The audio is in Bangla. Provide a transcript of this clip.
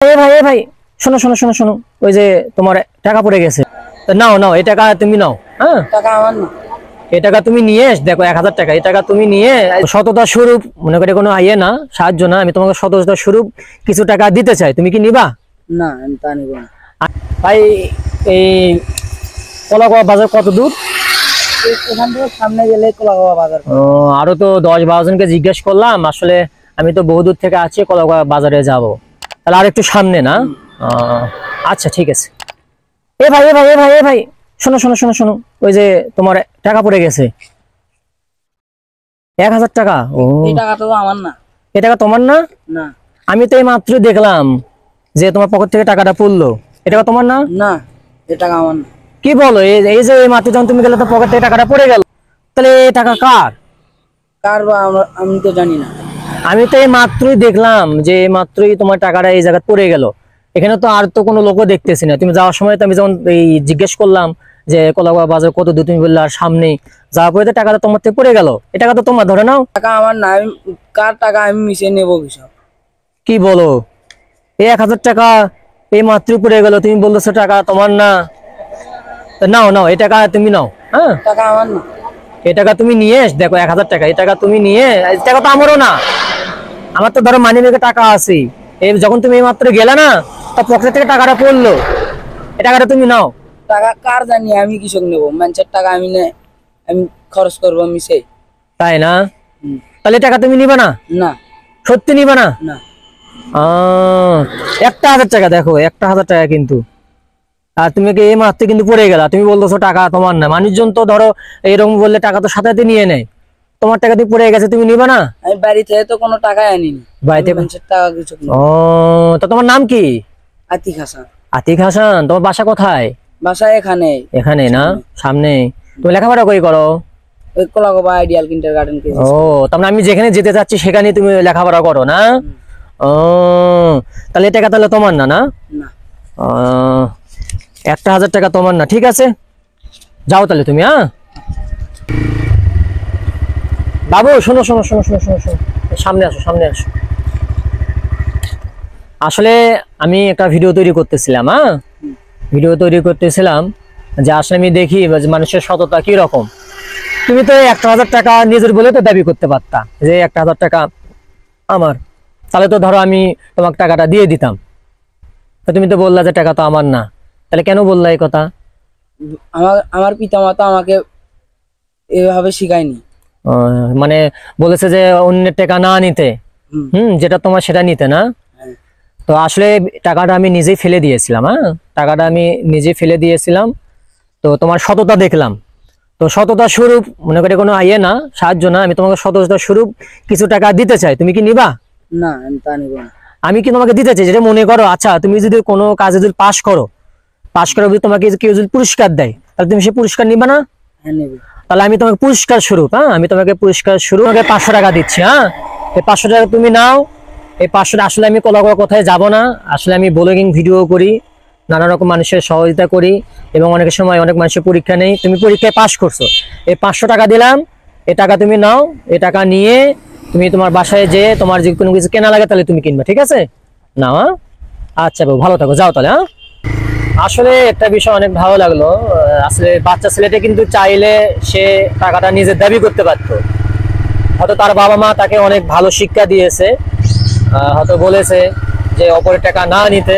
ভাই শোনো শোনো শোনো শোনো, ওই যে তোমার টাকা পড়ে গেছে, নাও নাও, এই টাকা তুমি নাও। হ্যাঁ, টাকা আমার না। এই টাকা তুমি নিয়ে দেখো, 1000 টাকা, এই টাকা তুমি নিয়ে সততা স্বরূপ, মনে করে কোনো ইয়ে না, সাহায্য না, আমি তোমাকে সততা স্বরূপ কিছু টাকা দিতে চাই, তুমি কি নিবা? না, আমি তা নিব না। ভাই, এই কলাগাঁও বাজার কত দূর? এখান থেকে সামনে গেলে কলাগাঁও বাজার। আরো তো 10-12 জনকে জিজ্ঞেস করলাম, আসলে আমি তো বহু দূর থেকে আছি, কলাগাঁও বাজারে যাব, তাহলে আর একটু সামনে না? আচ্ছা ঠিক আছে। এ ভাই শোনো শোনো শোনো শোনো, ওই যে তোমার টাকা পড়ে গেছে 1000 টাকা। এই টাকা তো আমার না। এই টাকা তোমার না? না। আমি তো এই মাত্র দেখলাম যে তোমার পকেট থেকে টাকাটা পড়লো, এটা তোমার না? না, এই টাকা আমার না। কি বলো, এই যে এই মাত্র যখন তুমি গেলে তো পকেট থেকে টাকাটা পড়ে গেল, তাহলে এই টাকা কার? কার বা আমি তো জানি না। আমি তো এই মাত্রই দেখলাম যে এই মাত্রই তোমার টাকাটা এই জায়গায় পড়ে গেল, এখানে তো আর তো কোনো লোকও দেখতেছি না। তুমি যাওয়ার সময় তো আমি যখন এই জিজ্ঞেস করলাম যে কলাগাঁও বাজার কত দূর, তুমি বললে আর সামনেই, যাওয়ার পরে তো টাকাটা তোমার থেকে পড়ে গেল, এই টাকা তো তোমার, ধরে নাও। টাকা আমার না, আমি কার টাকা আমি মিশিয়ে নেবো কিসব? কি বলো, এই 1000 টাকা এই মাত্রই পড়ে গেল, তুমি বলতেছো টাকা তোমার না? নাও নাও, এই টাকা তুমি নাও। হ্যাঁ, টাকা আমার না। এই টাকা তুমি নিয়ে দেখো, 1000 টাকা, এই টাকা তুমি নিয়ে, এই টাকা তো আমারও না, আমার তো ধরো মানি ব্যাগে টাকা আছে, এই যখন তুমি এই মাত্র গেলে না, তা পকেট থেকে টাকাটা পড়লো, এই টাকাটা তুমি নাও। টাকা কার জানি, আমি কিসব নেবো? মানুষের টাকা আমি আমি খরচ করবো মিশে। তাই না? তাহলে টাকা তুমি নিবা না? না। সত্যি নিবা না? না। 1000 টাকা, দেখো 1000 টাকা কিন্তু, আর তুমি এই মাত্র কিন্তু পড়ে গেলা, তুমি বলতেছো টাকা তোমার না। মানুষজন তো ধরো এরকম বললে টাকা তো সাথে সাথে নিয়ে নেয়, তোমার টাকা দিয়ে পড়ে গেছে, তুমি নিবা না? আমি বাড়ি থেকে তো কোনো টাকাই আনিনি, বাড়িতে? মানুষের টাকা কিছু। তো তোমার নাম কি? আতিক হাসান। আতিক হাসান। তোমার বাসা কোথায়? বাসা এখানে। এখানে না, সামনে? তুমি লেখাপড়া কই করো? ওই কলাগাঁও আইডিয়াল কিন্ডারগার্টেন কে। তার মানে আমি যেখানে যেতে চাচ্ছি সেখানে তুমি লেখাপড়া করো না? তাহলে এই টাকা তাহলে তোমার না? না, না। 1000 টাকা তোমার না, ঠিক আছে, যাও তাহলে তুমি। হ্যাঁ বাবু, শোনো শোনো শোনো শোনো শোনো শোনো, সামনে আসো, সামনে আসো। আসলে আমি একটা ভিডিও তৈরি করতেছিলাম, ভিডিও তৈরি করতেছিলাম যে আসলে আমি দেখি মানুষের সততা কি রকম। তুমি তো 1000 টাকা নিজের বলে তো দাবি করতে পারতা যে 1000 টাকা আমার, তাহলে তো ধরো আমি তোমাকে টাকাটা দিয়ে দিতাম, তো তুমি তো বললা যে টাকা তো আমার না, তাহলে কেন বললা এই কথা? আমার পিতামাতা আমাকে এভাবে শিখায়নি। মানে বলেছে যে অন্যের টাকা না নিতে, যেটা তোমার সেটা নিতে না? তো আসলে টাকাটা আমি নিজেই ফেলে দিয়েছিলাম, টাকাটা আমি নিজে ফেলে দিয়েছিলাম। তো তোমার সততা দেখলাম, তো সততা স্বরূপ, মনে করে কোনো ইয়ে না, সাহায্য না, আমি তোমাকে সততা স্বরূপ কিছু টাকা দিতে চাই, তুমি কি নিবা? না, আমি তা নিব না। আমি কি তোমাকে দিতে চাই, যেটা মনে করো, আচ্ছা তুমি যদি কোনো কাজে যদি পাশ করো, যদি তোমাকে কেউ যদি পুরস্কার দেয়, তাহলে তুমি সে পুরস্কার নিবা না? হ্যাঁ, নেব। তাহলে আমি তোমাকে পুরস্কার স্বরূপ, আমি তোমাকে পুরস্কার স্বরূপ 500 টাকা দিচ্ছি। এই 500 টাকা তুমি নাও। এই 500 টাকা আসলে আমি কলাগাঁও কোথায় যাব না, আসলে আমি ব্লগিং ভিডিও করি, নানা রকম মানুষের সহযোগিতা করি, এবং অনেক সময় অনেক মানুষের পরীক্ষা নেই, তুমি পরীক্ষায় পাশ করছো, এই 500 টাকা দিলাম, এই টাকা তুমি নাও। এই টাকা নিয়ে তুমি তোমার বাসায় যে তোমার যে কোনো কিছু কেনা লাগে তাহলে তুমি কিনবা, ঠিক আছে? নাও। আচ্ছা বাবু, ভালো থাকো, যাও তাহলে। আসলে একটা বিষয় অনেক ভালো লাগলো, আসলে বাচ্চা ছেলেটা কিন্তু চাইলে সে টাকাটা নিজের দাবি করতে পারতো, হয়তো তার বাবা মা তাকে অনেক ভালো শিক্ষা দিয়েছে, হয়তো বলেছে যে অপরের টাকা না নিতে।